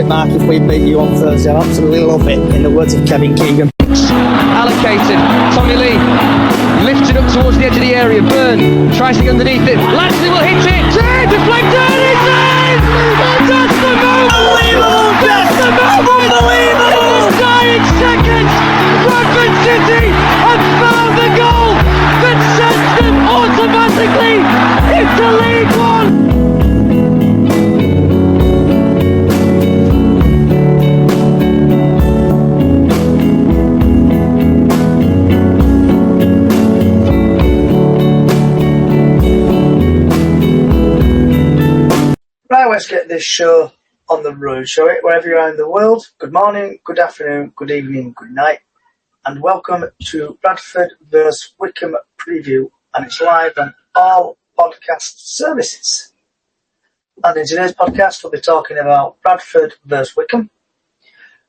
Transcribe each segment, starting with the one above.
Mark, if we beat you on Thursday. I absolutely love it, in the words of Kevin Keegan. Allocated. Tommy Lee lifts it up towards the edge of the area. Byrne tries to get underneath it. Lashley will hit it. Deflected. It's in! That's the move! Unbelievable! That's the move! Unbelievable! In the dying seconds, Bradford City have found the goal that sends them automatically into League One. Right, let's get this show on the road, shall we? Wherever you are in the world, good morning, good afternoon, good evening, good night, and welcome to Bradford vs Wycombe preview, and it's live on all podcast services. And in today's podcast, we'll be talking about Bradford vs Wycombe.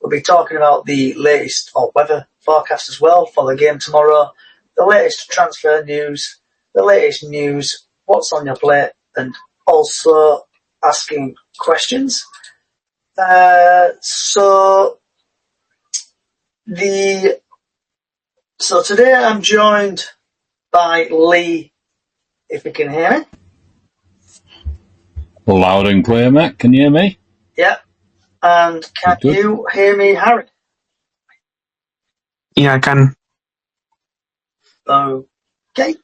We'll be talking about the latest weather forecast as well for the game tomorrow, the latest transfer news, the latest news, what's on your plate, and also asking questions. So today I'm joined by Lee, if you can hear me. Loud and clear, Matt. Can you hear me? Yeah. And can you hear me, Harry? Yeah, I can. Okay.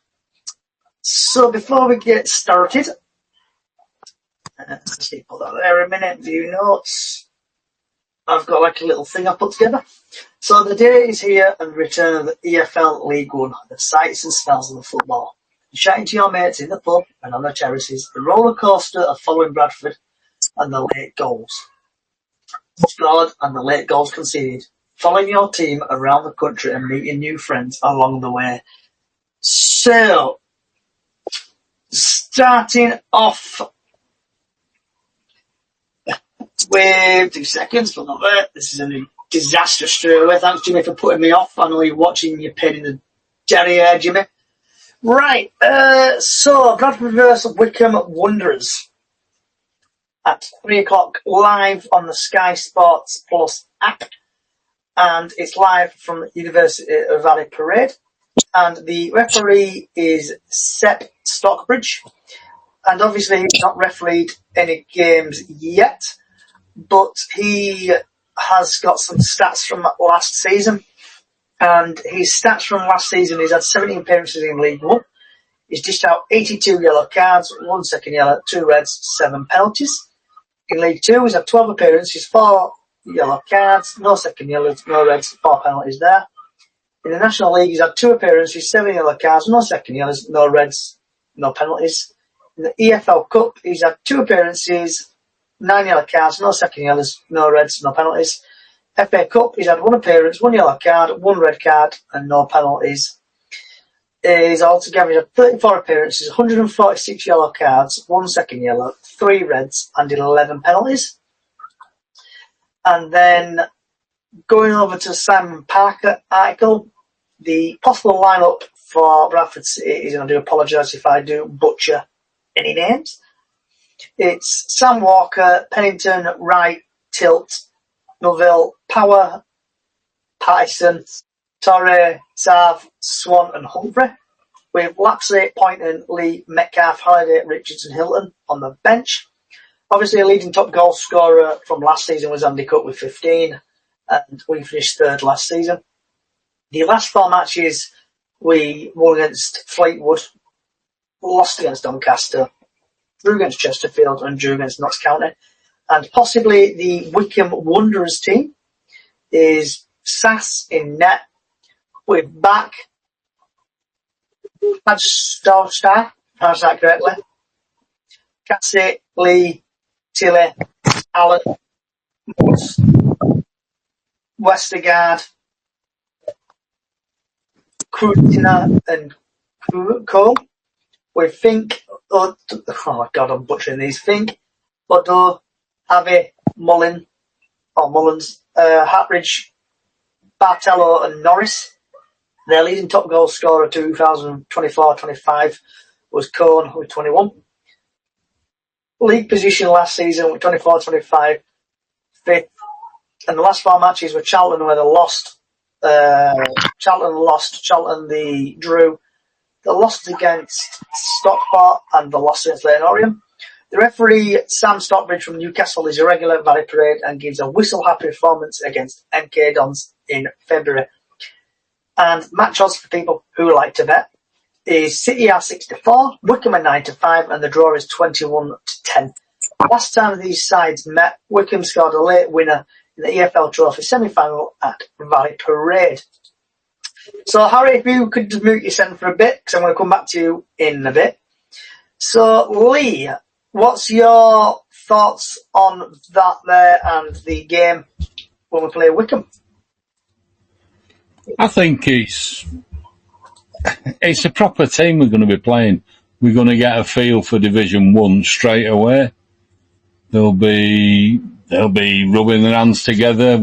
So before we get started, let's see, put that there a minute, view notes. I've got like a little thing I put together. So the day is here and return of the EFL League One, the sights and smells of the football. Chatting to your mates in the pub and on the terraces, the roller coaster of following Bradford and the late goals. Scored and the late goals conceded. Following your team around the country and meeting new friends along the way. So, starting off with 2 seconds, but not there. This is a disaster straight away. Thanks, Jimmy, for putting me off. I know you're watching your pain in the derriere, Jimmy. Right, so Bradford vs Wycombe Wanderers at 3 o'clock live on the Sky Sports Plus app, and it's live from the University of Valley Parade, and the referee is Sepp Stockbridge, and obviously he's not refereed any games yet, but he has got some stats from last season. And his stats from last season, he's had 17 appearances in League One. He's dished out 82 yellow cards, 1 second yellow, 2 reds, 7 penalties. In League Two, he's had 12 appearances, 4 yellow cards, no second yellows, no reds, 4 penalties there. In the National League, he's had 2 appearances, 7 yellow cards, no second yellows, no reds, no penalties. In the EFL Cup, he's had 2 appearances, 9 yellow cards, no second yellows, no reds, no penalties. FA Cup, he's had 1 appearance, 1 yellow card, 1 red card, and no penalties. He's had 34 appearances, 146 yellow cards, 1 second yellow, 3 reds, and 11 penalties. And then going over to Simon Parker article, the possible lineup for Bradford City is, and I do apologise if I do butcher any names. It's Sam Walker, Pennington, Wright, Tilt, Noville, Power, Patterson, Torre, Sav, Swan and Humphrey, with Lapsley, Poynton, Lee, Metcalf, Halliday, Richards and Hilton on the bench. Obviously a leading top goal scorer from last season was Andy Cook with 15, and we finished 3rd last season. The last 4 matches we won against Fleetwood, lost against Doncaster, drew against Chesterfield and drew against Notts County. And possibly the Wycombe Wanderers team is Sass in net with back Star, pronounce that correctly, Cassie, Lee, Tilly, Allen, Moss, Westergaard, Krudina and Cole with Fink, oh my god, I'm butchering these, Fink, Odo, Avi, Mullins, Hartridge, Bartello and Norris. Their leading top goal scorer 2024-25 was Cohn with 21. League position last season with 24-25, 5th. And the last 4 matches were Charlton, where they lost. Charlton they drew. They lost against Stockport and they lost against Leyton Orient. The referee, Sam Stockbridge from Newcastle, is a regular at Valley Parade and gives a whistle-happy performance against MK Dons in February. And match odds for people who like to bet is City are 6-4, Wycombe are 9-5, and the draw is 21-10. Last time these sides met, Wycombe scored a late winner in the EFL Trophy semi-final at Valley Parade. So, Harry, if you could just mute yourself for a bit, because I'm going to come back to you in a bit. So, Lee, what's your thoughts on that there and the game when we play Wycombe? I think it's a proper team we're going to be playing. We're going to get a feel for Division 1 straight away. They'll be rubbing their hands together.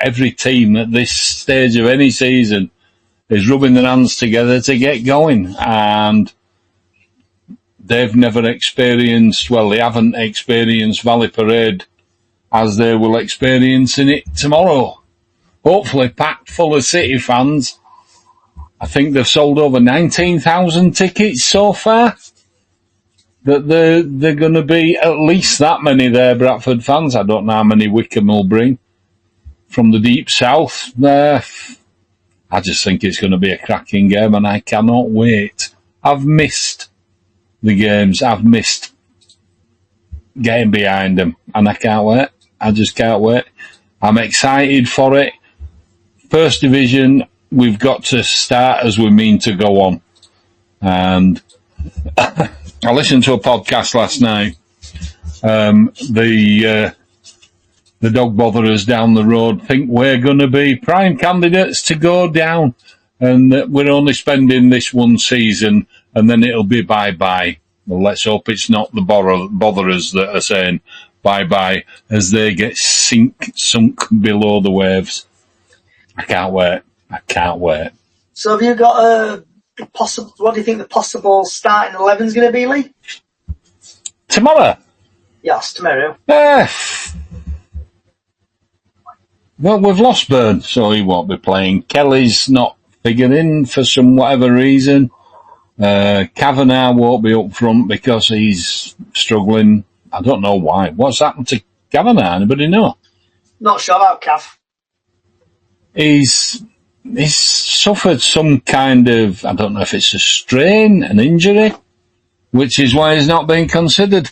Every team at this stage of any season is rubbing their hands together to get going. And they've never experienced, they haven't experienced Valley Parade as they will experience in it tomorrow. Hopefully packed full of City fans. I think they've sold over 19,000 tickets so far. That they're going to be at least that many there, Bradford fans. I don't know how many Wycombe will bring from the deep south there. I just think it's going to be a cracking game and I cannot wait. I've missed the games. I've missed getting behind them and I can't wait. I just can't wait. I'm excited for it. First Division, we've got to start as we mean to go on. And I listened to a podcast last night. The dog botherers down the road think we're going to be prime candidates to go down and that we're only spending this one season and then it'll be bye-bye. Well, let's hope it's not the botherers that are saying bye-bye as they get sunk below the waves. I can't wait. So have you got what do you think the possible starting 11 is going to be, Lee? Tomorrow? Yes, tomorrow. Well, we've lost Byrne, so he won't be playing. Kelly's not figuring for some whatever reason. Kavanagh won't be up front because he's struggling. I don't know why. What's happened to Kavanagh? Anybody know? Not sure about Cav. He's suffered some kind of, I don't know if it's a strain, an injury, which is why he's not being considered.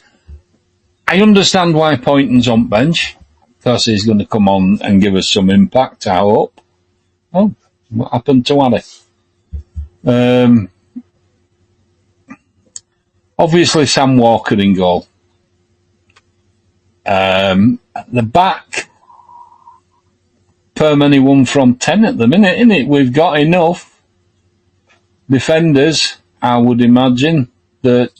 I understand why Poynton's on bench, because he's going to come on and give us some impact, I hope. Oh, what happened to Ali? Obviously Sam Walker in goal. At the back, per many 1 from 10 at the minute, innit? We've got enough defenders, I would imagine, that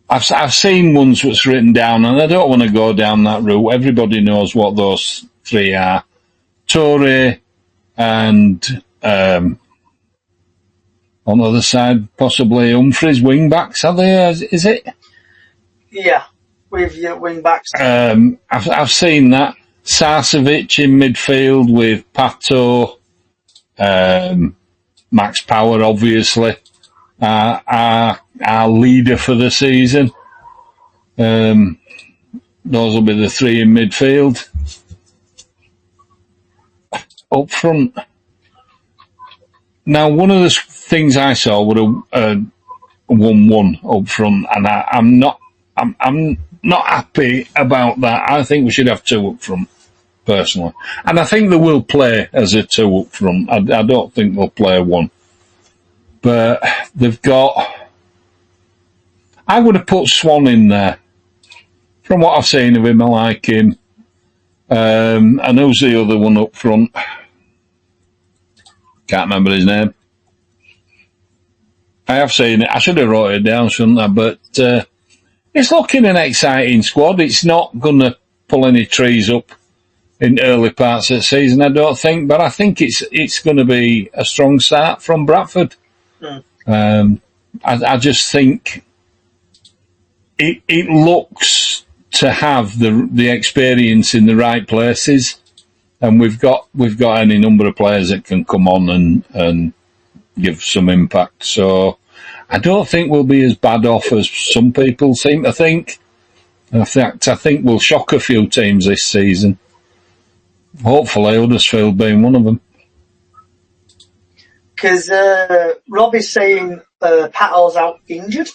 I've seen ones that's written down, and I don't want to go down that route. Everybody knows what those 3 are. Torre and on the other side, possibly Humphreys, wing-backs, are they? Is it? Yeah, with your wing-backs. I've seen that. Sarcevic in midfield with Pato, Max Power, obviously, our leader for the season. Those will be the 3 in midfield. Up front. Now, one of the things I saw was a 1-1 up front, and I'm not happy about that. I think we should have 2 up front, personally. And I think they will play as a 2 up front. I don't think they'll play 1. But they've got... I would have put Swan in there. From what I've seen of him, I like him. And who's the other one up front? Can't remember his name. I have seen it. I should have wrote it down, shouldn't I? But it's looking an exciting squad. It's not going to pull any trees up in early parts of the season, I don't think. But I think it's going to be a strong start from Bradford. I just think it looks to have the experience in the right places, and we've got any number of players that can come on and give some impact. So I don't think we'll be as bad off as some people seem to think. In fact, I think we'll shock a few teams this season. Hopefully, Huddersfield being one of them. Because Robbie's saying Pato's out injured,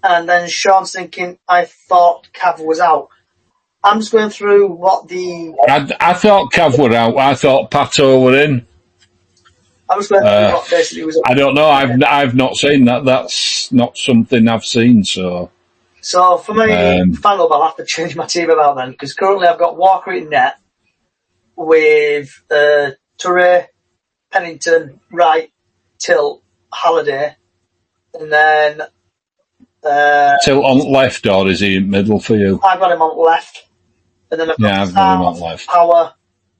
and then Sean's thinking, I thought Cav was out. I'm just going through what I thought Cav were out. I thought Pato were in. I was going through what basically was. I don't know. I've not seen that. That's not something I've seen. So for me, final, I'll have to change my team about then, because currently I've got Walker in net with Toure, Pennington, Wright, Till, Halliday, and then Till on left, or is he in middle for you? I've got him on left, and then I've got him on left. Power,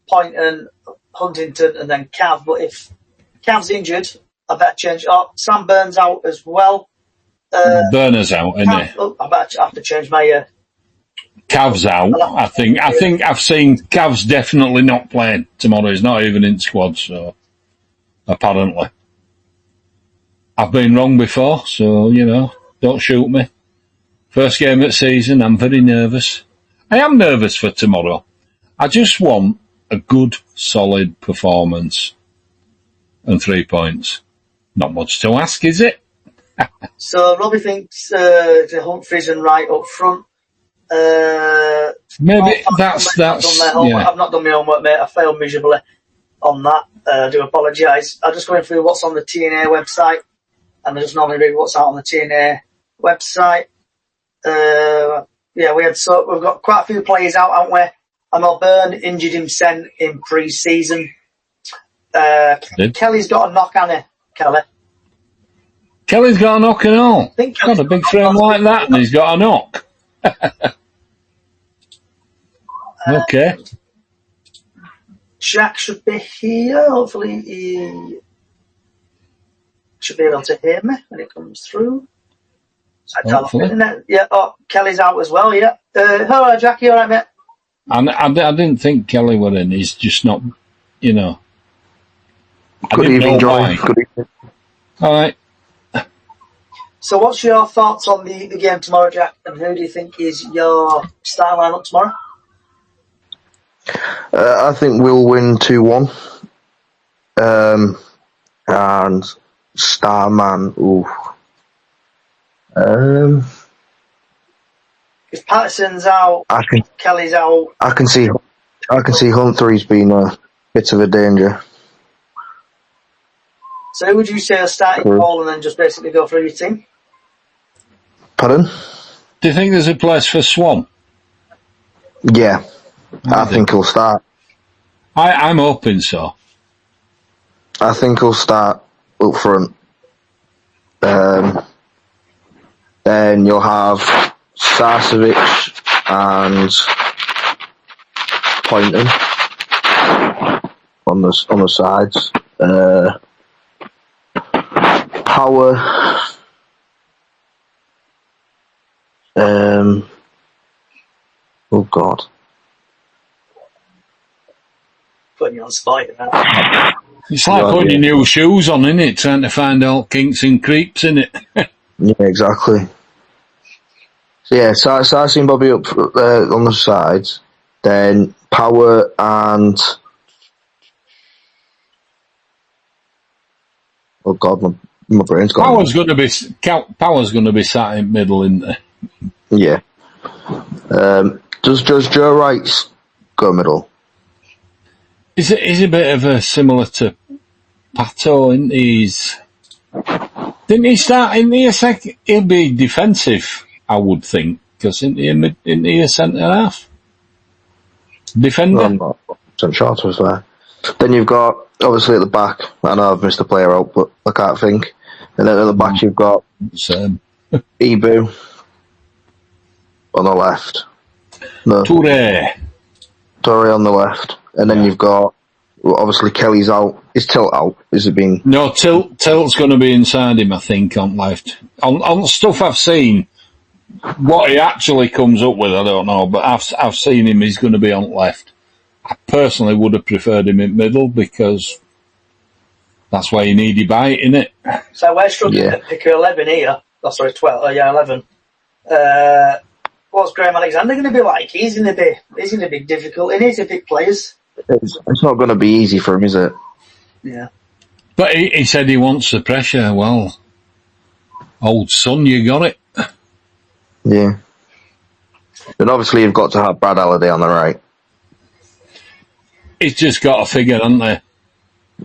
Poynton, Huntington, and then Cav. But if Cav's injured, I better change. Oh, Sam Burns out as well. Burner's out, isn't he? Oh, I better have to change my. Cav's out. I think I've seen Cav's definitely not playing tomorrow. He's not even in squad. So apparently, I've been wrong before. So don't shoot me. First game of the season. I'm very nervous. I am nervous for tomorrow. I just want a good, solid performance and 3 points. Not much to ask, is it? So Robbie thinks the Humphreys and Wright up front. Maybe that's yeah. I've not done my homework, mate. I failed miserably on that. I do apologise. I'm just going through what's on the TNA website, and I just normally read what's out on the TNA website. We've got quite a few players out, haven't we? I know Byrne injured himself in pre-season. Kelly's got a knock, hasn't he, Kelly? Kelly's got a knock and all. He's got a big frame like that, and he's got a knock. Okay. Jack should be here. Hopefully he should be able to hear me when it comes through. Kelly's out as well, yeah. Hello, Jack, you alright, mate? I didn't think Kelly were in. He's just not, Good evening, John. Good evening. All right. So what's your thoughts on the game tomorrow, Jack? And who do you think is your starting lineup tomorrow? I think we'll win 2-1. And Starman, if Patterson's out, Kelly's out. I can see Humphrey's been a bit of a danger. So who would you say are starting role and then just basically go through your team? Pardon? Do you think there's a place for Swan? Yeah, I think he'll start. I'm hoping so. I think he'll start up front. Then you'll have Starcevic and Poynton on the sides. Power. Oh God. Putting you on spite. It's like putting your new shoes on, isn't it? Trying to find all kinks and creeps, isn't it? Yeah, exactly. So yeah, Sarcy and Bobby up on the sides. Then Power and oh God, my brain's gone. Power's going to be sat in middle, isn't there? Yeah. Does Joe Wright go middle? Is a bit of a similar to Pato, isn't he? Didn't he start in the second? He'll be defensive, I would think, because isn't he a centre half? Defender? I'm not sure to be fair. Then you've got, obviously at the back, I know I've missed a player out, but I can't think. And then at the back you've got Ibu on the left. No, Toure on the left. And then you've got, obviously Kelly's out. Is Tilt out? Is it been? No, Tilt's going to be inside him, I think, on left. On stuff I've seen, What he actually comes up with, I don't know, but I've seen him, he's going to be on left. I personally would have preferred him in middle because that's why you need your bite, innit? So we're struggling to pick 11 here. Oh, sorry, 12. 11. What's Graham Alexander going to be like? He's going to be difficult. He needs to pick players. It's not going to be easy for him, is it? Yeah. But he said he wants the pressure. Well, old son, you got it. Yeah. And obviously you've got to have Brad Halliday on the right. He's just got a figure, hasn't they?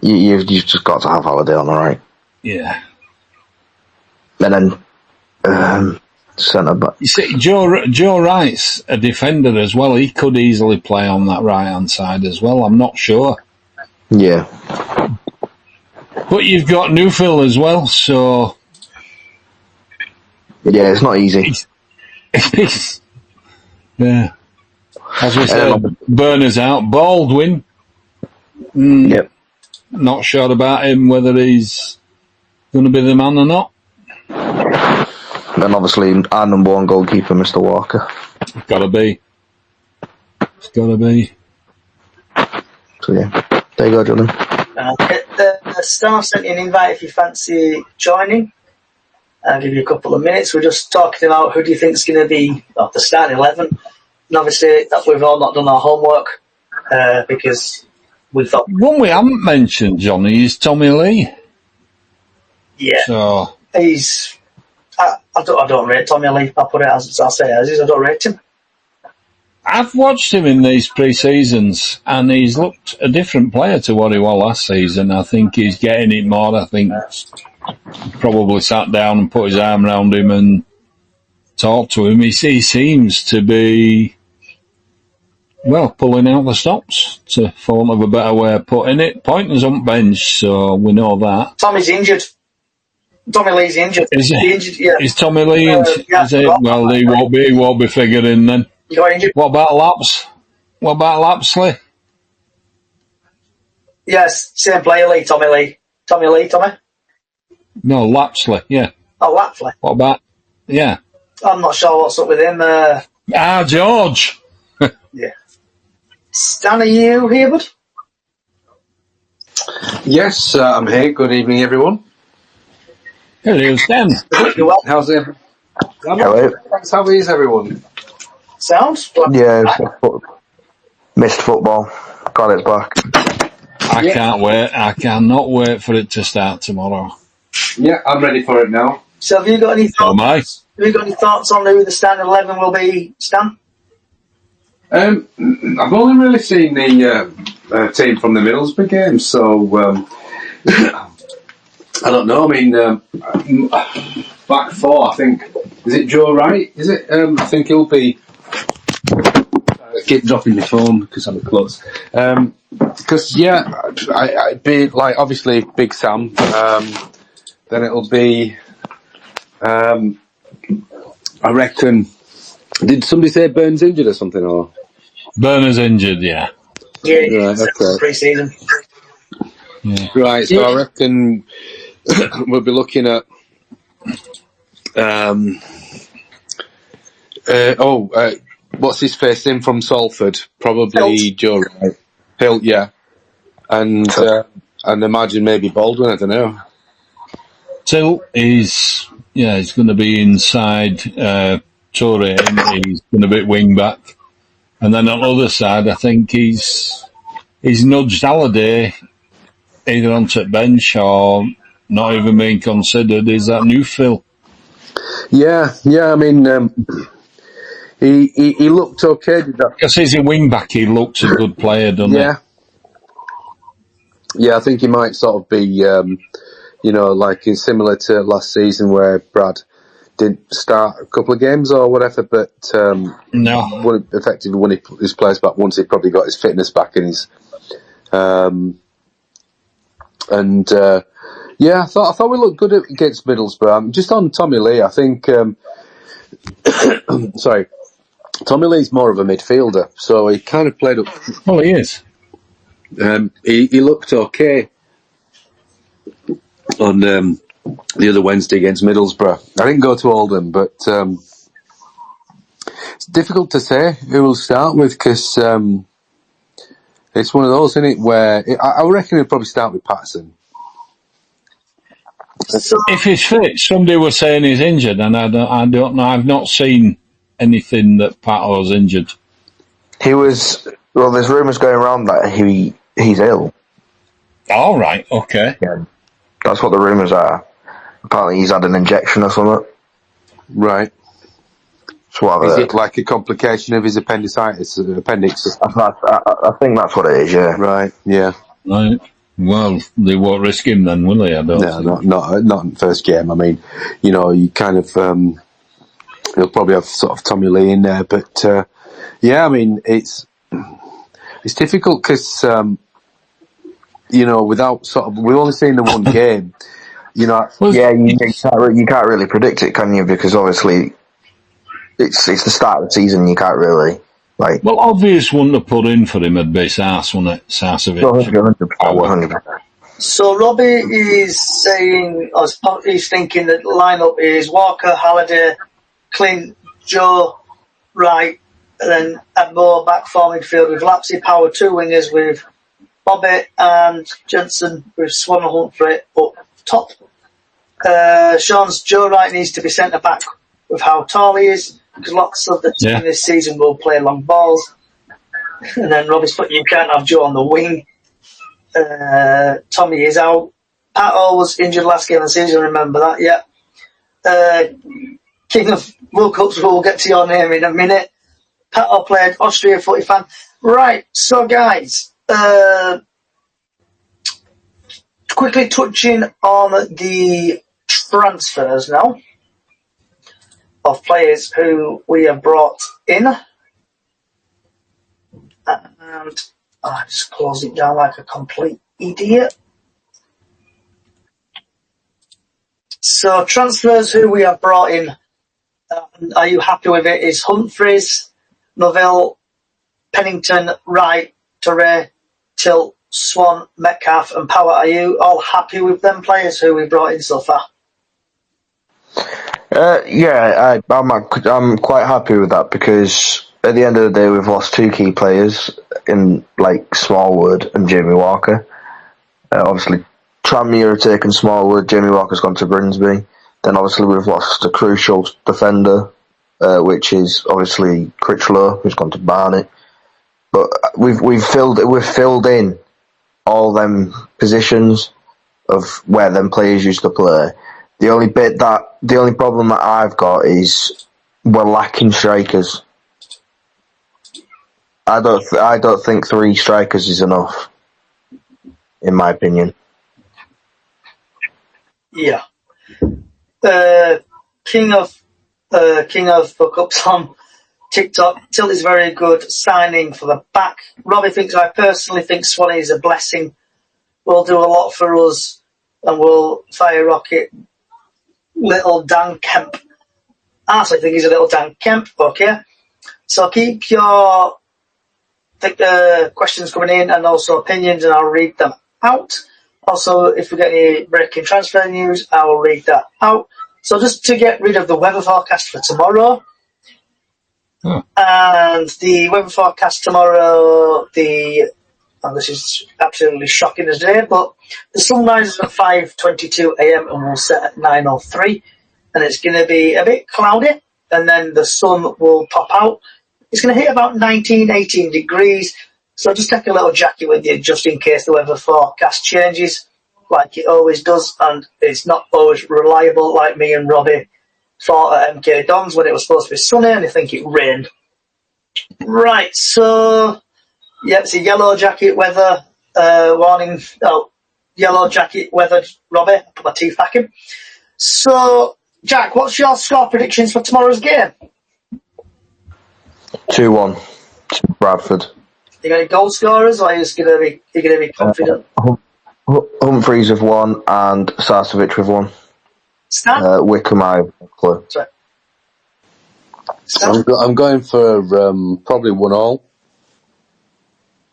You've just got to have Halliday on the right. Yeah. And then centre back. You see, Joe Wright's a defender as well. He could easily play on that right-hand side as well. I'm not sure. Yeah. But you've got Newfield as well, so... Yeah, it's not easy. Yeah. As we said, Burners out. Baldwin. Yep. Not sure about him, whether he's going to be the man or not. And obviously our number one goalkeeper, Mr. Walker. It's got to be. It's got to be. So yeah, there you go, Jordan. The staff sent you an invite if you fancy joining. I'll give you a couple of minutes. We're just talking about who do you think is going to be the starting 11. And obviously that we've all not done our homework because we thought... One we haven't mentioned, Johnny, is Tommy Lee. Yeah. So... He's... I don't rate Tommy Lee. I'll put it as I'll say as is. I don't rate him. I've watched him in these pre-seasons and he's looked a different player to what he was last season. I think he's getting it more. I think he probably sat down and put his arm around him and talked to him. He seems to be, well, pulling out the stops, for want of a better way of putting it. Pointer's on bench, so we know that. Tommy's injured. Tommy Lee's injured. Is he? Injured, yeah. Is Tommy Lee injured? Yeah, Is he? Well, he won't be figuring then. He got injured. What about Laps? What about Lapsley? Yes, same player, Lee. Tommy Lee. Tommy Lee, Tommy? No, Lapsley, yeah. Oh, Lapsley. What about, yeah. I'm not sure what's up with him. George. Yeah. Stan, are you here, bud? Yes, I'm here. Good evening, everyone. Hello, Stan. You well? How's it? Hello. Thanks. How is everyone? Sounds? Yeah, missed football. Got it back. I can't wait. I cannot wait for it to start tomorrow. Yeah, I'm ready for it now. So have you got any Oh, my. thoughts? Have you got any thoughts on who the starting 11 will be, Stan? I've only really seen the team from the Middlesbrough game, so I don't know. I mean, back four, I think. Is it Joe Wright? Is it? I think he'll be. Keep dropping my phone because I'm close. Because I'd be like obviously Big Sam. Then it'll be. I reckon. Did somebody say Burns injured or something? Or Burner's injured, yeah. Yeah, right, okay. Pre-season. Yeah. Right, so I reckon we'll be looking at. What's his face in from Salford? Probably Joe Wright. Hill, yeah. And imagine maybe Baldwin, I don't know. Till he's going to be inside Toure, he's going to be wing back. And then on the other side, I think he's nudged Halliday either onto the bench or not even being considered. Is that Newfield? Yeah. I mean, he looked okay. Because he's a wing back, he looks a good player, doesn't he? Yeah, I think he might sort of be, like he's similar to last season where Brad didn't start a couple of games or whatever, but effectively won his place back once he probably got his fitness back and his. I thought we looked good against Middlesbrough. Just on Tommy Lee, I think. Sorry, Tommy Lee's more of a midfielder, so he kind of played up. Well, he is. He looked okay on the other Wednesday against Middlesbrough. I didn't go to Oldham, but It's difficult to say who we'll start with because it's one of those, isn't it, where I reckon he'll probably start with Patterson. So, If he's fit, somebody was saying he's injured, and I don't know. I've not seen anything that Pato's injured. He was. Well, there's rumours going around that he's ill. All right, okay. Yeah, that's what the rumours are. Apparently, he's had an injection or something. Right. Is it like a complication of his appendix? I think that's what it is. Yeah. Right. Yeah. Right. Well, they won't risk him then, will they? I don't think. Not in the first game. I mean, you kind of he'll probably have sort of Tommy Lee in there, but yeah, I mean it's difficult because without sort of we've only seen the one game. Yeah, you can't really predict it, can you? Because obviously, it's the start of the season. You can't really like. Well, obvious one to put in for him would be Sars, wouldn't it? Sarcevic. 100%. So Robbie is saying, he's thinking that the lineup is Walker, Halliday, Clint, Joe, Wright, and then Admo back four midfield with Lapsey, Power, two wingers with Bobby and Jensen with Swan and Humphrey up top. Sean's Joe Wright needs to be centre back with how tall he is, because lots of the team this season will play long balls. And then Robbie's putting, you can't have Joe on the wing. Tommy is out. Pato was injured last game of the season, remember that, yeah. King of World Cups, we'll get to your name in a minute. Pato played Austria footy fan. Right, so guys, quickly touching on the transfers now of players who we have brought in. And I just closed it down like a complete idiot. So transfers who we have brought in, are you happy with it? Is Humphreys, Novell, Pennington, Wright, Torre, Tilt, Swan, Metcalf and Power. Are you all happy with them players who we brought in so far? Yeah, I'm quite happy with that because at the end of the day, we've lost two key players in like Smallwood and Jamie Walker. Obviously, Tranmere have taken Smallwood, Jamie Walker's gone to Grimsby. Then obviously we've lost a crucial defender, which is obviously Critchlow, who's gone to Barnet. But we've filled in all them positions of where them players used to play. The only problem that I've got is we're lacking strikers. I don't think 3 strikers is enough, in my opinion. Yeah. King of fuck ups on TikTok. Tilt is very good signing for the back. Robbie thinks, I personally think Swanee is a blessing. Will do a lot for us and will fire rocket little Dan Kemp. I actually think he's a little Dan Kemp, okay? So keep your questions coming in and also opinions and I'll read them out. Also, if we get any breaking transfer news, I will read that out. So just to get rid of the weather forecast for tomorrow. And the weather forecast tomorrow, this is absolutely shocking as today, but the sun rises at 5:22 a.m. and will set at 9:03, and it's going to be a bit cloudy, and then the sun will pop out. It's going to hit about 19, 18 degrees, so just take a little jacket with you just in case the weather forecast changes, like it always does, and it's not always reliable like me and Robbie thought at MK Dons when it was supposed to be sunny and I think it rained. Right, so yeah, it's a yellow jacket weather warning. Oh, yellow jacket weather, Robbie. Put my teeth back in. So, Jack, what's your score predictions for tomorrow's game? 2-1 to Bradford. You got any goal scorers, or are you just gonna be confident? Humphreys with 1 and Sarcevic with 1. Stan? Wycombe I have no clue. Sorry. Stan? I'm going for probably 1-1.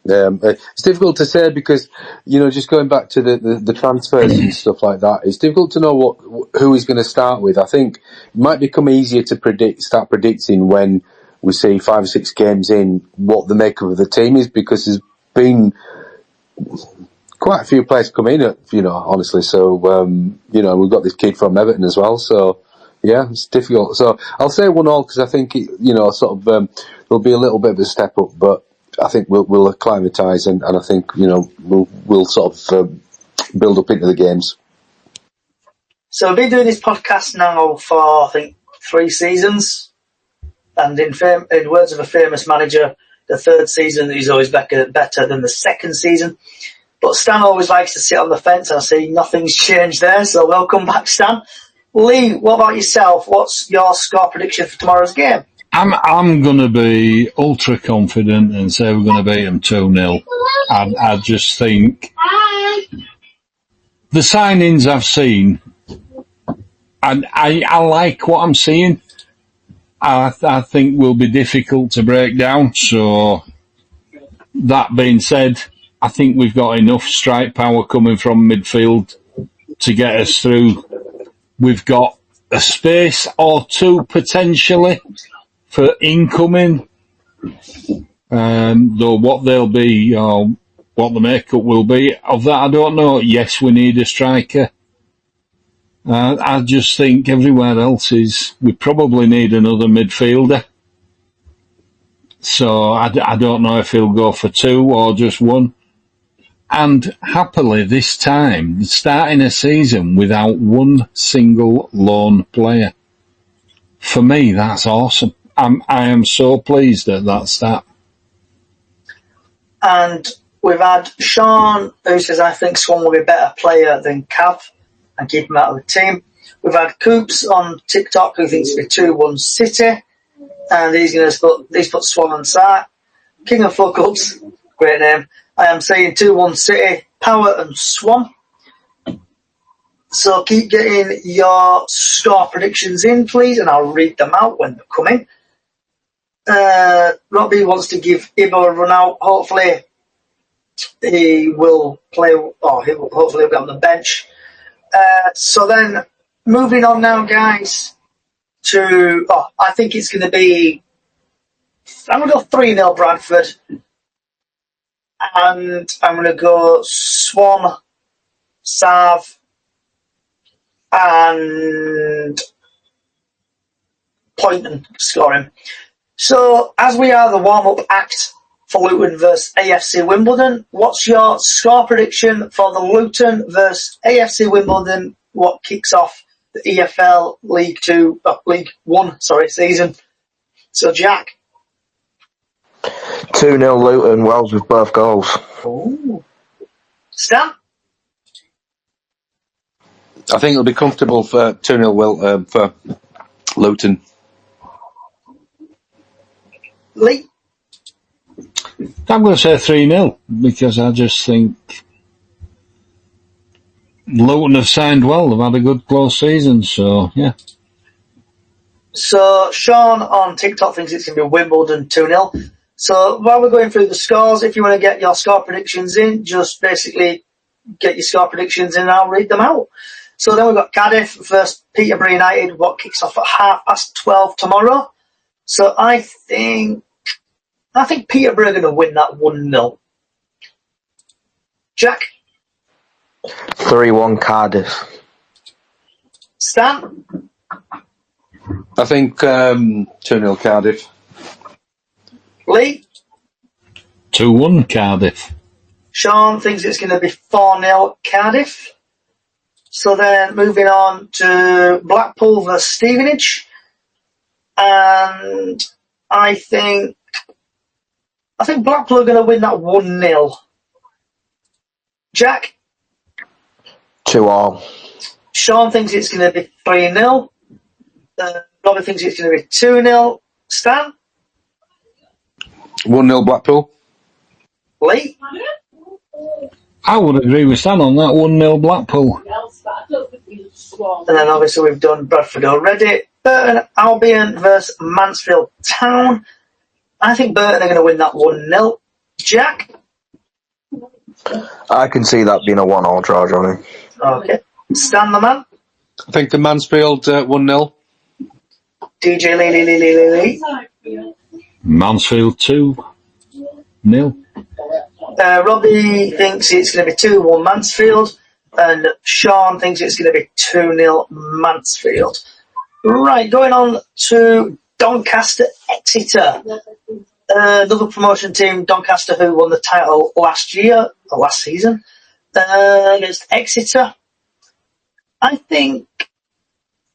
It's difficult to say because, just going back to the transfers and stuff like that, it's difficult to know who he's going to start with. I think it might become easier to start predicting when we see 5 or 6 games in what the makeup of the team is, because there's been quite a few players come in, honestly. So, we've got this kid from Everton as well. So, yeah, it's difficult. So, I'll say 1-1 because I think, there'll be a little bit of a step up, but I think we'll acclimatise and I think, we'll sort of build up into the games. So we've been doing this podcast now for, I think, 3 seasons. And in words of a famous manager, the 3rd season is always better than the 2nd season. But Stan always likes to sit on the fence, and I see nothing's changed there, so welcome back, Stan. Lee, what about yourself? What's your score prediction for tomorrow's game? I'm going to be ultra confident and say we're going to beat them 2-0. I just think the signings I've seen, and I like what I'm seeing. I think will be difficult to break down. So that being said, I think we've got enough strike power coming from midfield to get us through. We've got a space or 2 potentially for incoming, though what they'll be or what the makeup will be of that I don't know. Yes, we need a striker. I just think everywhere else we probably need another midfielder. So I don't know if he'll go for 2 or just 1. And happily this time, starting a season without 1 single loan player. For me, that's awesome. I am so pleased at that stat. And we've had Sean, who says, I think Swan will be a better player than Cav and keep him out of the team. We've had Coops on TikTok, who thinks it'll be 2-1 City. And he's put Swan on side. King of Fuck-Ups, great name. I am saying 2-1 City, Power and Swan. So keep getting your score predictions in, please, and I'll read them out when they come in. Robbie wants to give Ibo a run out. Hopefully he will play, or hopefully he'll be on the bench. So then, moving on now, guys, I think it's going to be, I'm going to go 3-0 Bradford. And I'm going to go Swan, Sav, and Poynton scoring. So, as we are the warm-up act for Luton versus AFC Wimbledon, what's your score prediction for the Luton versus AFC Wimbledon, what kicks off the EFL League 1 season? So, Jack. 2-0 Luton, Wells with both goals. Ooh. Stan? I think it'll be comfortable for 2-0 for Luton. Lee? I'm going to say 3-0 because I just think Luton have signed well. They've had a good close season, so yeah. So Sean on TikTok thinks it's going to be Wimbledon 2-0. So while we're going through the scores, if you want to get your score predictions in, just basically get your score predictions in and I'll read them out. So then we've got Cardiff versus Peterborough United, what kicks off at 12:30 tomorrow. So I think Peterborough are going to win that 1-0. Jack? 3-1 Cardiff. Stan? I think 2-0 Cardiff. Lee? 2-1 Cardiff. Sean thinks it's going to be 4-0 Cardiff. So then moving on to Blackpool versus Stevenage. And I think Blackpool are going to win that 1-0. Jack? 2-2. Sean thinks it's going to be 3-0. Robbie thinks it's going to be 2-0. Stan? 1-0 Blackpool. Lee? I would agree with Stan on that 1-0 Blackpool. And then obviously we've done Bradford already. Burton Albion versus Mansfield Town. I think Burton are going to win that 1-0. Jack? I can see that being a 1-1 draw, Johnny. Okay. Stan the man? I think the Mansfield 1-0. DJ Lee. Mansfield 2-0. Robbie thinks it's going to be 2-1 Mansfield, and Sean thinks it's going to be 2-0 Mansfield. Right, going on to Doncaster Exeter. Another promotion team, Doncaster, who won the title last season, against Exeter. I think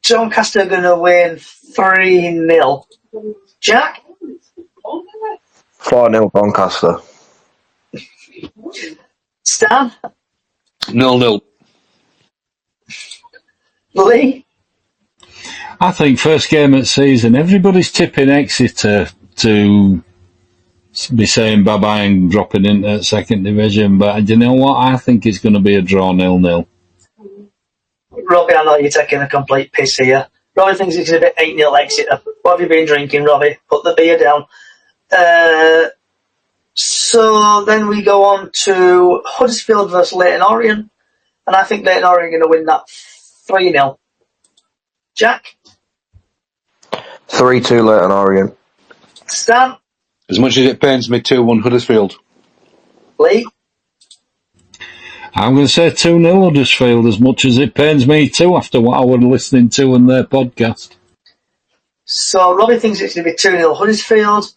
Doncaster are going to win 3-0. Jack? 4-0 Doncaster. Stan? 0-0. Lee? I think first game of the season, everybody's tipping Exeter to be saying bye-bye and dropping into second division, but do you know what? I think it's going to be a draw 0-0. Robbie, I know you're taking a complete piss here. Robbie thinks it's going to be 8-0 Exeter. What have you been drinking, Robbie? Put the beer down. So then we go on to Huddersfield versus Leyton Orient, and I think Leyton Orient are going to win that 3-0. Jack? 3-2 Leyton Orient. Stan? As much as it pains me, 2-1 Huddersfield. Lee? I'm going to say 2-0 Huddersfield, as much as it pains me too after what I was listening to on their podcast. So Robbie thinks it's going to be 2-0 Huddersfield.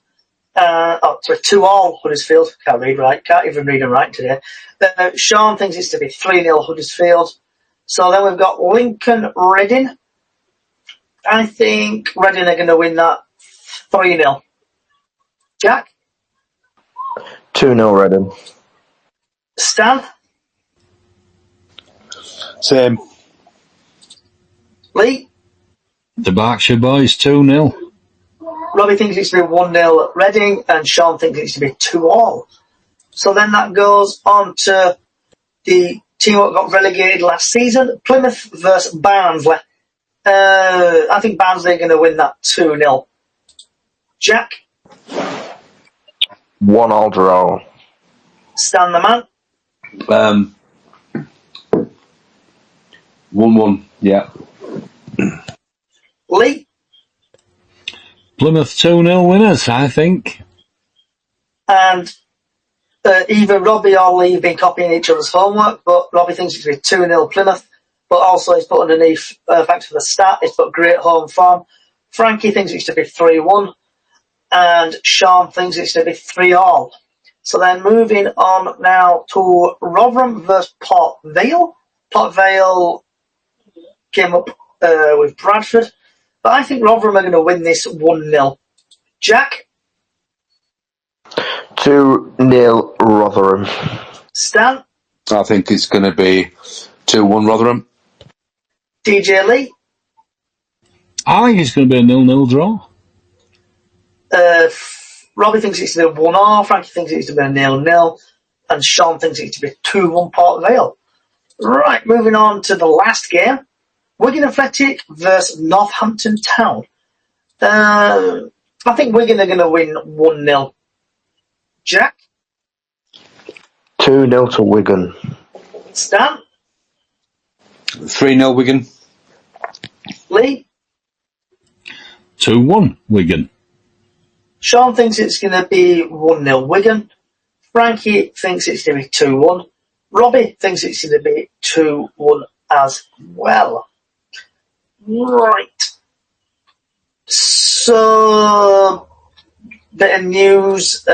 2-all Huddersfield. Can't even read them right today. Sean thinks it's to be 3-0 Huddersfield. So then we've got Lincoln Reading. I think Reading are going to win that 3-0. Jack? 2-0 Reading. Stan? Same. Lee? The Berkshire boys 2-0. Robbie thinks it's to be 1-0 Reading, and Sean thinks it's to be 2-all. So then that goes on to the team that got relegated last season, Plymouth versus Barnsley. I think Barnsley are going to win that 2-0. Jack? 1-all draw. Stan the man? 1-1, yeah. Lee? Plymouth 2-0 winners, I think. And either Robbie or Lee have been copying each other's homework, but Robbie thinks it's going to be 2-0 Plymouth, but also he's put underneath, thanks for the stat, he's put great home form. Frankie thinks it's to be 3-1, and Sean thinks it's to be 3-all. So then moving on now to Rotherham versus Port Vale. Port Vale came up with Bradford, but I think Rotherham are going to win this 1-0. Jack? 2-0 Rotherham. Stan? I think it's going to be 2-1 Rotherham. DJ Lee? I think it's going to be a 0-0 draw. Robbie thinks it's to be 1-all, Frankie thinks it's to be a 0-0, and Sean thinks it's to be 2-1 Port Vale. Right, moving on to the last game. Wigan Athletic versus Northampton Town. I think Wigan are going to win 1-0. Jack? 2-0 to Wigan. Stan? 3-0 Wigan. Lee? 2-1 Wigan. Sean thinks it's going to be 1-0 Wigan. Frankie thinks it's going to be 2-1. Robbie thinks it's going to be 2-1 as well. Right. So, bit of news.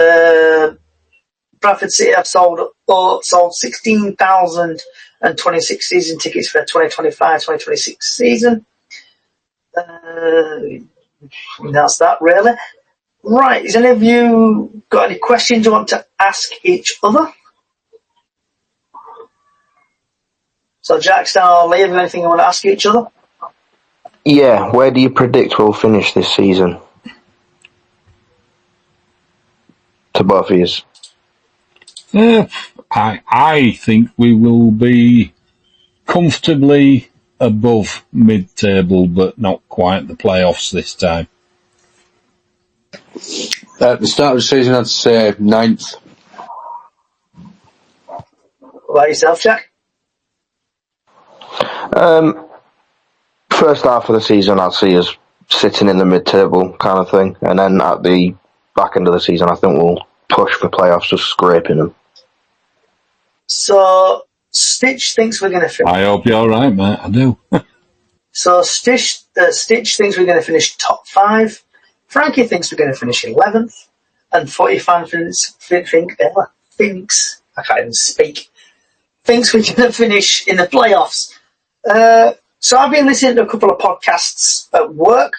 Bradford City have sold 16,026 season tickets for the 2025-2026 season. That's that, really. Right, has any of you got any questions you want to ask each other? So, Jack, Stan, or Lee, have you anything you want to ask each other? Yeah, where do you predict we'll finish this season? To both of you. I think we will be comfortably above mid-table, but not quite the playoffs this time. At the start of the season, I'd say 9th. What about yourself, Jack? First half of the season, I'd see us sitting in the mid-table kind of thing, and then at the back end of the season, I think we'll push for playoffs, just scraping them. So Stitch thinks we're going to finish. I hope you're right, mate. I do. So Stitch thinks we're going to finish top 5. Frankie thinks we're going to finish 11th, and 45 thinks I can't even speak. Thinks we're going to finish in the playoffs. So I've been listening to a couple of podcasts at work,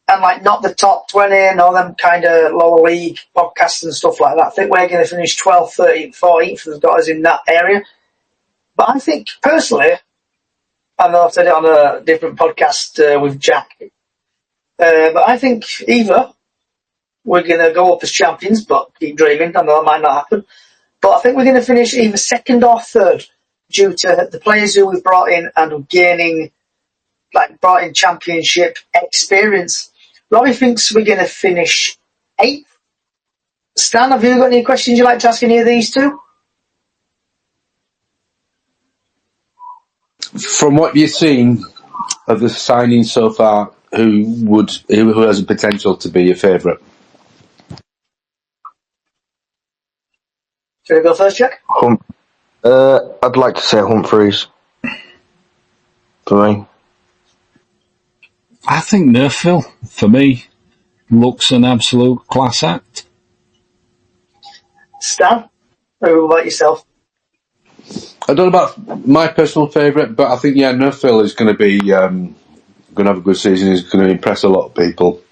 and like not the top 20 and all them kind of lower league podcasts and stuff like that. I think we're going to finish 12th, 13th, 14th. They've got us in that area. But I think personally, I know I've said it on a different podcast with Jack, but I think either we're going to go up as champions, but keep dreaming. I know it might not happen. But I think we're going to finish either 2nd or 3rd due to the players who we've brought in and gaining, brought in championship experience. Robbie thinks we're going to finish 8th. Stan, have you got any questions you'd like to ask any of these two? From what you've seen of the signings so far, who has the potential to be your favourite? Should I go first, Jack? I'd like to say Humphreys. For me. I think Nerfville, for me, looks an absolute class act. Stan, what about yourself? I don't know about my personal favourite, but I think Nerfville is going to be going to have a good season. He's going to impress a lot of people.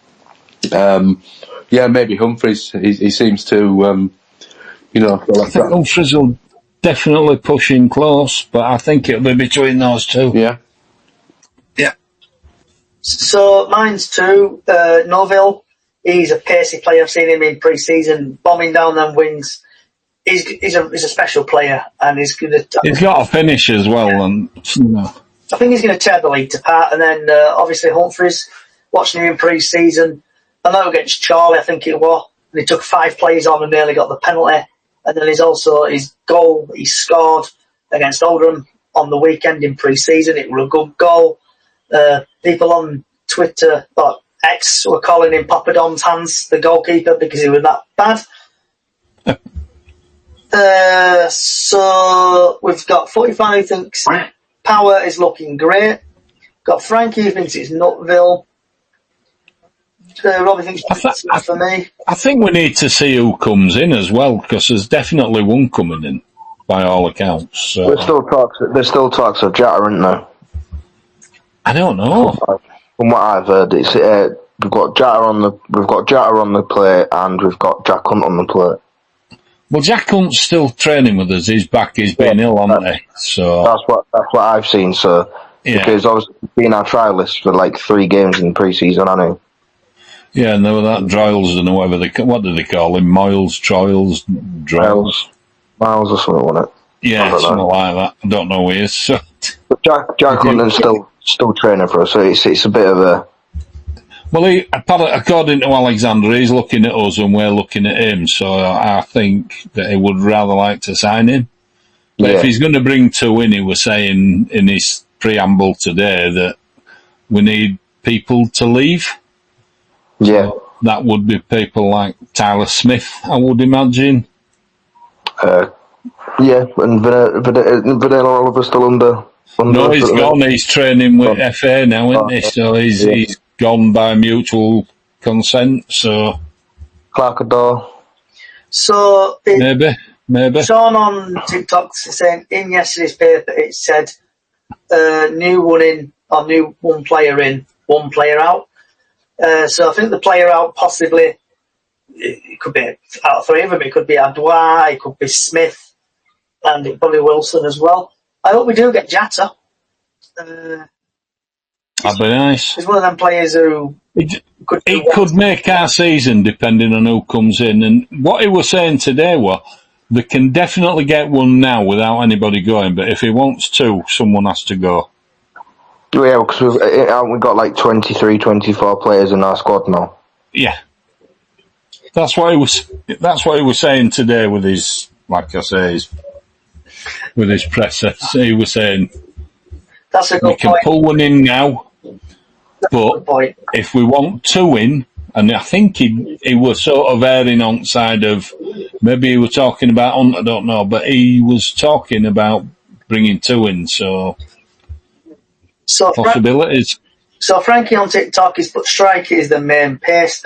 Maybe Humphreys. He seems to, I think Humphreys will definitely push in close, but I think it'll be between those two. Yeah. Yeah. So mine's 2. Norville. He's a pacey player. I've seen him in pre-season bombing down them wings. He's a special player, and he's got a finish as well, and I think he's going to tear the league apart. And then obviously Humphreys, watching him in pre-season, I know against Charlie, I think it was, and he took 5 players on and nearly got the penalty. And then his goal he scored against Oldham on the weekend in pre-season. It was a good goal. People on Twitter, or X, were calling him Papa Don's hands, the goalkeeper, because he was that bad. So we've got 45 who thinks Power is looking great. Got Frankie who thinks it's Nutville. Robbie thinks it's for me. I think we need to see who comes in as well, because there's definitely one coming in, by all accounts. So. There's still talks of Jetta, isn't there? I don't know. From what I've heard, it's we've got Jetta on the plate, and we've got Jack Hunt on the plate. Well, Jack Hunt's still training with us. He's back. He's been ill, hasn't he? So that's what I've seen. So because obviously being our trialist for 3 games in pre-season, I know. Yeah, and there were that Driles and whatever what do they call him? Miles, Driles. Miles or something, wasn't it? Yeah, something like that. I don't know who he is. So. But Jack Hunt's still training for us, so it's a bit of a. Well, according to Alexander, he's looking at us and we're looking at him. So I think that he would rather like to sign him. But if he's going to bring 2 in, he was saying in his preamble today that we need people to leave. Yeah. So that would be people like Tyler Smith, I would imagine. And Vanilla Oliver's still under. No, he's gone. He's training with FA now, isn't he? So he's gone by mutual consent. So Clark Adore. So maybe. Sean on TikTok saying in yesterday's paper it said new one player in, 1 player out. So I think the player out possibly it could be out of 3 of them. It could be Adwa, it could be Smith, and it probably Wilson as well. I hope we do get Jatta. That'd be nice. He's one of them players who could make our season depending on who comes in. And what he was saying today was they can definitely get one now without anybody going, but if he wants 2, someone has to go. Yeah, because we've got 23, 24 players in our squad now. Yeah. That's what he was saying today with his, like I say, with his presser. He was saying that's a good we can point. pull one in now, but if we want 2 in, And I think he was sort of erring on the side of, maybe he was talking about, I don't know, but he was talking about bringing 2 in, so possibilities. So Frankie on TikTok has put striker is the main place.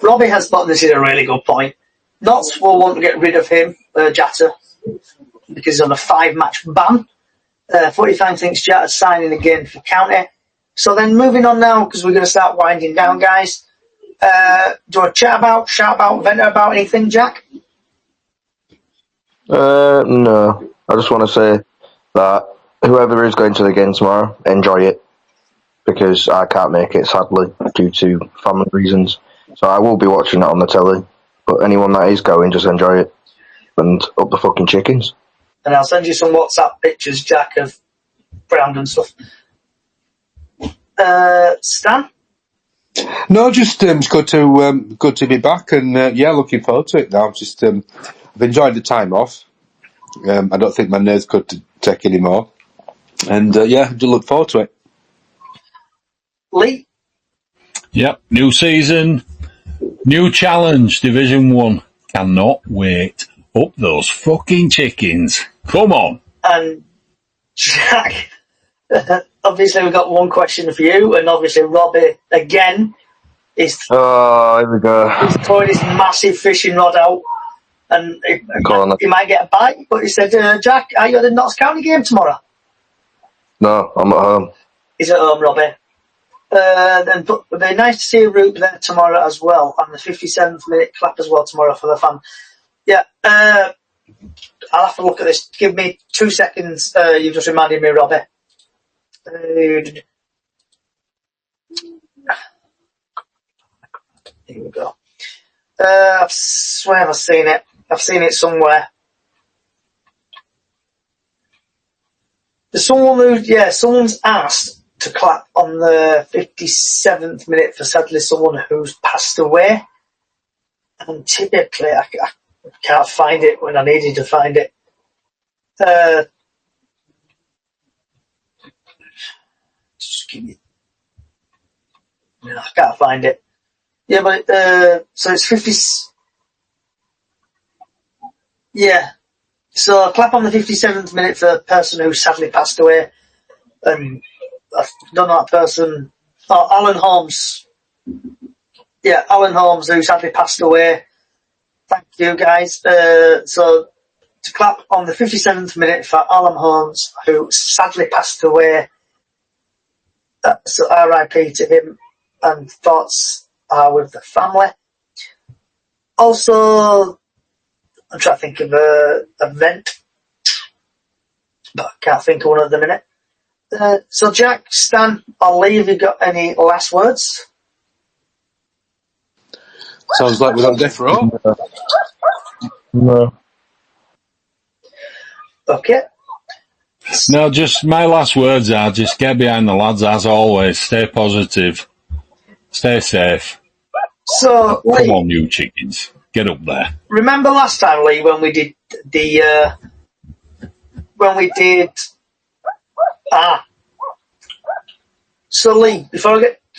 Robbie has put, this is a really good point, Notts will want to get rid of him, Jatta, because he's on a 5-match ban. 45 thinks Jatta's signing again for County. So then moving on now, because we're going to start winding down, guys. Do you want to shout about, vent about anything, Jack? No. I just want to say that whoever is going to the game tomorrow, enjoy it. Because I can't make it, sadly, due to family reasons. So I will be watching it on the telly. But anyone that is going, just enjoy it. And up the fucking chickens. And I'll send you some WhatsApp pictures, Jack, of ground and stuff. Stan? No, just it's good to be back, and looking forward to it now. Just I've enjoyed the time off. I don't think my nerves could take any more, and do look forward to it. Lee? Yep, new season, new challenge, Division 1. Cannot wait. Up those fucking chickens. Come on. And Jack, obviously we've got one question for you, and obviously Robbie, again, is here we go. He's throwing his massive fishing rod out, and he might get a bite, but he said, Jack, are you at the Notts County game tomorrow? No, I'm at home. He's at home, Robbie. But it'd be nice to see a Roop there tomorrow as well, and the 57th minute clap as well tomorrow for the fan. Yeah, I'll have to look at this. Give me 2 seconds. You've just reminded me, Robbie. Here we go. I swear I've seen it. I've seen it somewhere. Someone's asked to clap on the 57th minute for sadly someone who's passed away. And typically I can't find it when I needed to find it. Just give me... No, I can't find it. Yeah, but so it's 50. Yeah. So clap on the 57th minute for a person who sadly passed away, and I've done that person. Oh, Alan Holmes. Yeah, Alan Holmes, who sadly passed away. Thank you, guys. So to clap on the 57th minute for Alan Holmes, who sadly passed away. So R.I.P. to him, and thoughts are with the family. Also, I'm trying to think of an event, but I can't think of one at the minute. So Jack, Stan, I'll leave. You got any last words? Sounds like we're on death row. No. Okay. No, just my last words are just get behind the lads as always. Stay positive. Stay safe. So, Come Lee, on, you chickens. Get up there. remember last time, Lee, when we did So Lee,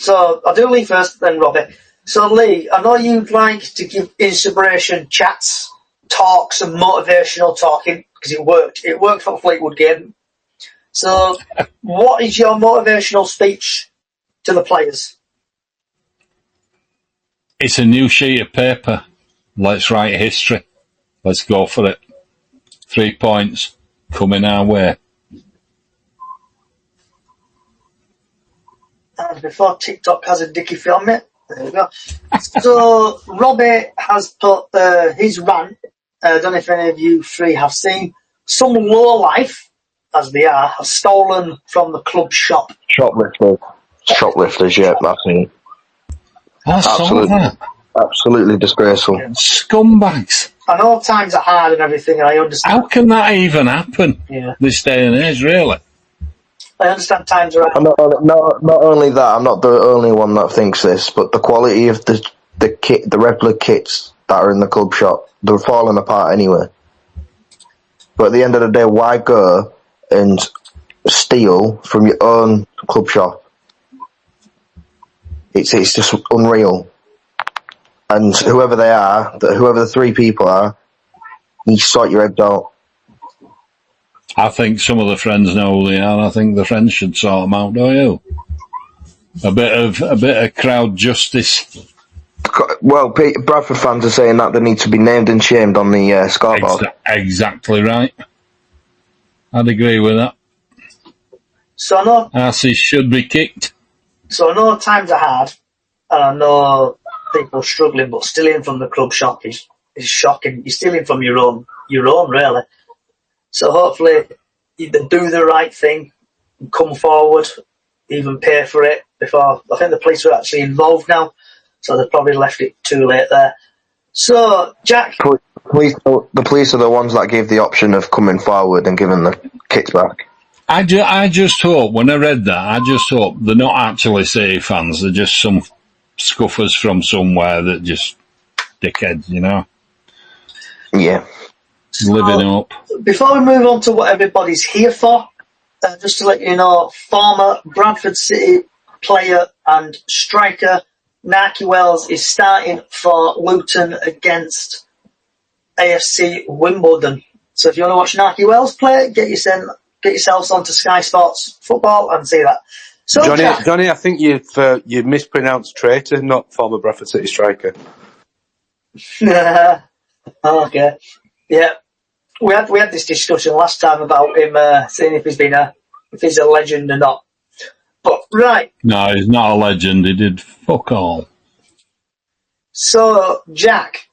I'll do Lee first, then Robbie. So Lee, I know you'd like to give inspiration chats, talks, and motivational talking because it worked. It worked for Fleetwood game. So, what is your motivational speech to the players? It's a new sheet of paper. Let's write history. Let's go for it. 3 points coming our way. And before TikTok has a dicky film it, there we go. So Robbie has put his rant. I don't know if any of you three have seen. Some lowlife, as they are, have stolen from the club shop. Shoplifters, yeah, that's it. I saw that. Absolutely disgraceful. Scumbags. I know times are hard and everything, and I understand. How can that even happen? Yeah. This day and age, really? I understand times are hard. And not only that, I'm not the only one that thinks this, but the quality of the kit, the replica kits that are in the club shop, they're falling apart anyway. But at the end of the day, why go and steal from your own club shop? It's just unreal. And whoever they are, whoever the three people are, you sort your head out. I think some of the friends know who they are. I think the friends should sort them out, don't you? A bit of crowd justice. Well, Bradford fans are saying that they need to be named and shamed on the scoreboard. Exactly right. I'd agree with that. So I know Asses should be kicked. So I know times are hard, and I know people are struggling, but stealing from the club shop is shocking. You're stealing from your own, really. So hopefully you do the right thing and come forward, even pay for it before. I think the police were actually involved now, so they've probably left it too late there. So, Jack. The police are the ones that gave the option of coming forward and giving the kits back. I just hope, when I read that, I just hope they're not actually City fans, they're just some scuffers from somewhere that just dickheads, you know? Yeah. Living up. Before we move on to what everybody's here for, just to let you know, former Bradford City player and striker Naki Wells is starting for Luton against AFC Wimbledon. So if you want to watch Naki Wells play, get yourselves onto Sky Sports Football and see that. So, Johnny, I think you've mispronounced traitor, not former Bradford City striker. Okay. Yeah. We had this discussion last time about him seeing if he's a legend or not. But right. No, he's not a legend. He did fuck all. So, Jack,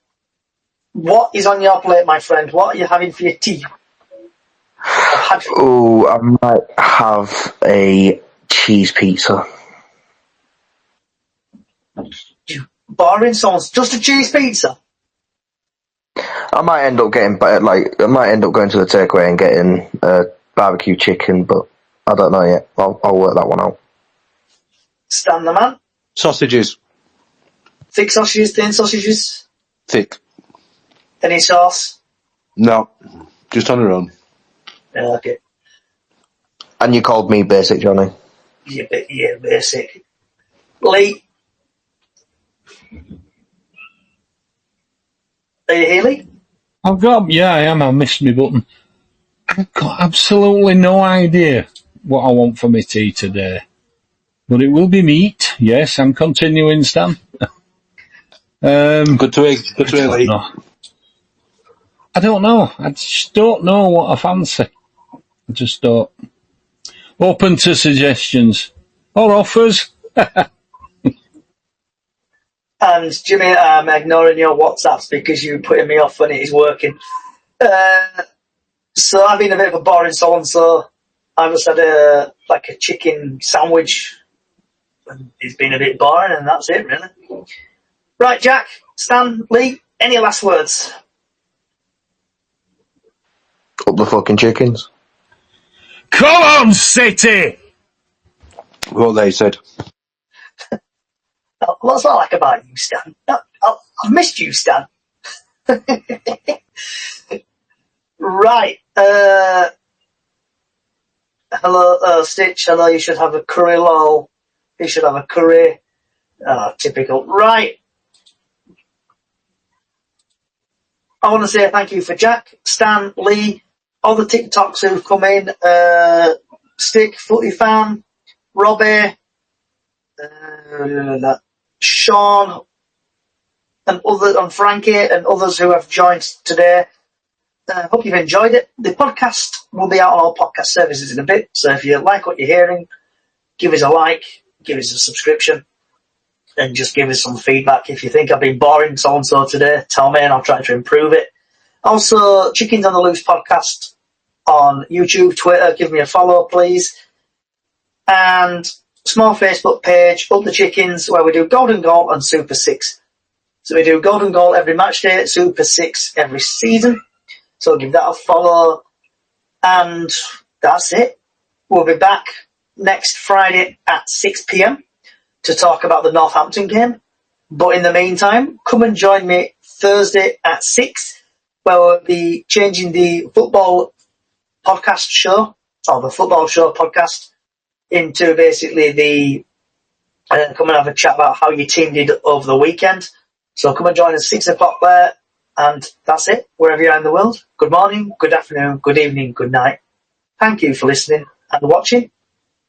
what is on your plate, my friend? What are you having for your tea? Oh, I might have a cheese pizza. Boring sounds. Just a cheese pizza. I might end up going to the takeaway and getting barbecue chicken, but I don't know yet. I'll work that one out. Stan the man. Sausages. Thick sausages, thin sausages. Thick. Any sauce? No, just on their own. Okay. And you called me basic, Johnny. Yeah, basic. Lee. Are you here, Lee? I am. I missed my button. I've got absolutely no idea what I want for my tea today. But it will be meat. Yes, I'm continuing, Stan. Good to hear, Lee. I don't know. I just don't know what I fancy. I just don't. Open to suggestions or offers. And Jimmy, I'm ignoring your WhatsApps because you're putting me off when it is working. So I've been a bit of a boring so I just had a chicken sandwich. And it's been a bit boring, and that's it, really. Right, Jack, Stan, Lee, any last words? Up the fucking chickens. Come on, City! What they said. What's that like about you, Stan? I've missed you, Stan. Right. Hello, Stitch. Hello, you should have a curry, lol. You should have a curry. Typical. Right. I want to say thank you for Jack, Stan, Lee, all the TikToks who've come in. Stick, Footy Fan, Robbie, Sean, and Frankie, and others who have joined today. Hope you've enjoyed it. The podcast will be out on all podcast services in a bit, so if you like what you're hearing, give us a like, give us a subscription, and just give us some feedback. If you think I've been boring so-and-so today, tell me and I'll try to improve it. Also, Chickens on the Loose podcast on YouTube, Twitter, give me a follow, please. And small Facebook page, Up the Chickens, where we do Golden Goal and Super 6. So we do Golden Goal every match day, Super 6 every season. So give that a follow. And that's it. We'll be back next Friday at 6 p.m. to talk about the Northampton game. But in the meantime, come and join me Thursday at 6, where we'll be changing the football podcast show, or the football show podcast, into basically the and then come and have a chat about how your team did over the weekend. So come and join us 6 o'clock there, and that's it, wherever you are in the world. Good morning, good afternoon, good evening, good night. Thank you for listening and watching.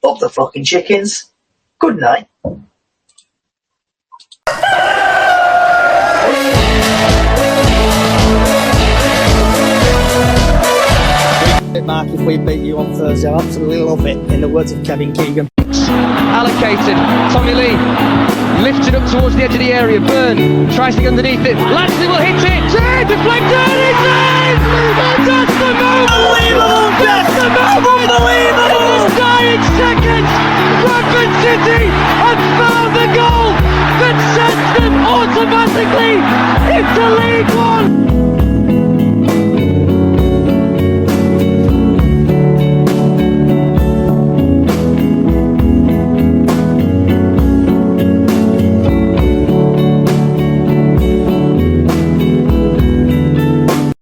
Up the fucking chickens. Good night. Mark, if we beat you on Thursday, I'll absolutely love it, in the words of Kevin Keegan. Allocated. Tommy Lee lifted up towards the edge of the area. Byrne tries to get underneath it. Lashley will hit it. Deflected. It's in! And that's the moment! Unbelievable! That's the moment! Unbelievable! In the dying seconds, Bradford